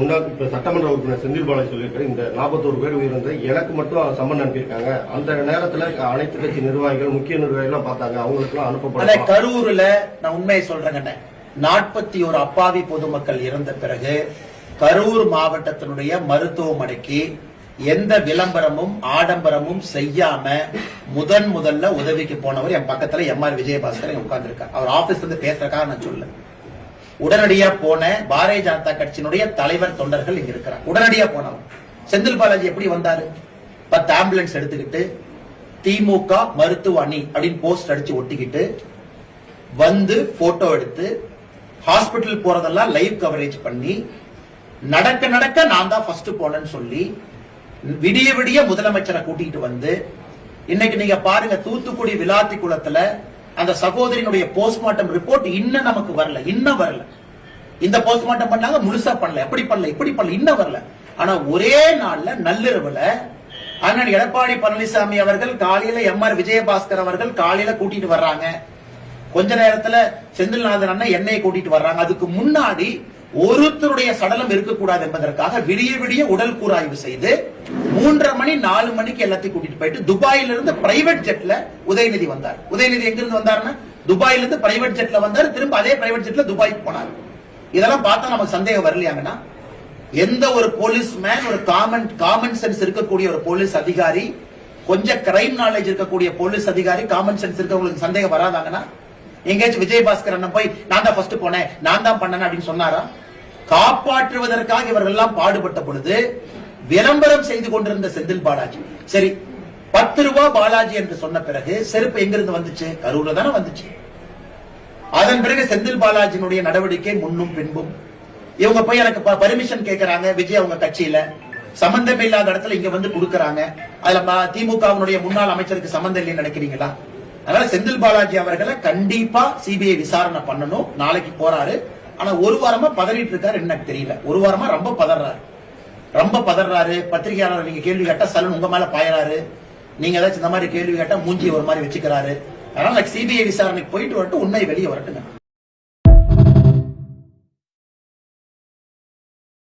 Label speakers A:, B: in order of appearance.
A: இப்ப சட்டமன்ற உறுப்பினர் செந்தில் பாலாஜி சொல்லியிருக்காரு, இந்த 41 பேர் உயிரிழந்த எனக்கு மட்டும் சம்மன் அனுப்பியிருக்காங்க. அந்த நேரத்துல அனைத்து கட்சி நிர்வாகிகள், முக்கிய நிர்வாகிகள் பார்த்தாங்க, அவங்களுக்கு எல்லாம் அனுப்பப்பட்ட
B: கரூர்ல நான் உண்மையை சொல்றேங்க, 41 அப்பாவி பொதுமக்கள் இறந்த பிறகு கரூர் மாவட்டத்தினுடைய மருத்துவமனைக்கு எந்த விளம்பரமும் ஆடம்பரமும் செய்யாம முதல்ல உதவிக்கு போனவர் என் பக்கத்துல எம்.ஆர். விஜயபாஸ்கர் உட்கார்ந்து இருக்கார். அவர் ஆபீஸ்ல இருந்து பேசுறதுக்காக நான் சொல்ல, உடனடியா போன பாரதிய ஜனதா கட்சியினுடைய தலைவர் தொண்டர்கள் இங்க இருக்கிறார். உடனடியா போனவர் செந்தில் பாலாஜி எப்படி வந்தாரு? 10 ஆம்புலன்ஸ் எடுத்துக்கிட்டு திமுக மருத்துவ அணி அப்படின்னு போஸ்ட் அடிச்சு ஒட்டிக்கிட்டு வந்து போட்டோ எடுத்து ஹாஸ்பிட்டல் போறதெல்லாம் லைவ் கவரேஜ் பண்ணி நடக்க நான் தான் ஃபர்ஸ்ட் போனேன்னு சொல்லி விடிய முதலமைச்சரை கூட்டிட்டு வந்து இன்னைக்கு நீங்க பாருங்க, தூத்துக்குடி விளாத்தி குளத்துல அந்த சகோதரியினுடைய போஸ்ட்மார்ட்டம் ரிப்போர்ட் இன்னும் நமக்கு வரல. இந்த போஸ்ட்மார்ட்டம் பண்ணாங்க, முழுசா பண்ணல, எப்படி பண்ணல, இப்படி பண்ணல, இன்னும் வரல. ஆனா ஒரே நாள்ல நள்ளிரவுல அண்ணன் எடப்பாடி பழனிசாமி அவர்கள் காலையில எம்.ஆர். விஜயபாஸ்கர் அவர்கள் காலையில கூட்டிட்டு வர்றாங்க. கொஞ்ச நேரத்துல செந்தில்நாதன் அண்ணன் என்னையை கூட்டிட்டு வர்றாங்க. அதுக்கு முன்னாடி ஒருத்தருடைய சடலம் இருக்கக்கூடாது என்பதற்காக விடிய உடல் கூராய்வு செய்து 3:30 மணி 4 மணிக்கு எல்லாத்தையும் கூட்டிட்டு போயிட்டு துபாயில இருந்து பிரைவேட் ஜெட்ல உதயநிதி வந்தார். உதயநிதி எங்க இருந்து வந்தாருன்னா துபாயில இருந்து பிரைவேட் ஜெட்ல வந்தாரு. திரும்ப அதே பிரைவேட் ஜெட்ல துபாய்க்கு போனார். இதெல்லாம் பார்த்தா நமக்கு சந்தேகம் வரலையாங்கன்னா, எந்த ஒரு போலீஸ்மேன், ஒரு காமன் சென்ஸ் இருக்கக்கூடிய ஒரு போலீஸ் அதிகாரி, கொஞ்சம் கிரைம் நாலேஜ் இருக்கக்கூடிய போலீஸ் அதிகாரி, காமன் சென்ஸ் இருக்கவங்களுக்கு சந்தேகம் வராதாங்கன்னா, எங்கேயாச்சும் விஜயபாஸ்கர் அண்ணன் போய் நான் தான் ஃபர்ஸ்ட் போனேன், நான் தான் பண்ணேன் அப்படின்னு சொன்னாரா? காப்பாற்றுவதற்காக இவர்கள் எல்லாம் பாடுபட்ட பொழுது விளம்பரம் செய்து கொண்டிருந்த செந்தில் பாலாஜி, சரி 10 ரூபாய் பாலாஜி என்று சொன்ன பிறகு செருப்பு எங்கிருந்து வந்துச்சு? கரூர்ல தானே வந்துச்சு. அதன் பிறகு செந்தில் பாலாஜியினுடைய நடவடிக்கை முன்னும் பின்பும். இவங்க போய் எனக்கு பர்மிஷன் கேட்கறாங்க, விஜய் அவங்க கட்சியில சம்பந்தம் இல்லாத இடத்துல இங்க வந்து கொடுக்கறாங்க. அதுல திமுகவினுடைய முன்னாள் அமைச்சருக்கு சம்பந்தம் இல்லைன்னு நினைக்கிறீங்களா? அதனால செந்தில் பாலாஜி அவர்களை கண்டிப்பா சிபிஐ விசாரணை பண்ணணும். நாளைக்கு போறாரு. ஆனா ஒரு வாரமா பதறிட்டு இருக்காரு, எனக்கு தெரியல. ஒரு வாரமா ரொம்ப பதறாரு. பத்திரிகையாளர் நீங்க கேள்வி கேட்டா சலன் உங்க மேல பாயறாரு. நீங்க ஏதாச்சும் இந்த மாதிரி கேள்வி கேட்டா மூஞ்சி ஒரு மாதிரி வச்சுக்கிறாரு. அதனால சிபிஐ விசாரணைக்கு போயிட்டு வரட்டும், உண்மை வெளியே வரட்டுங்க.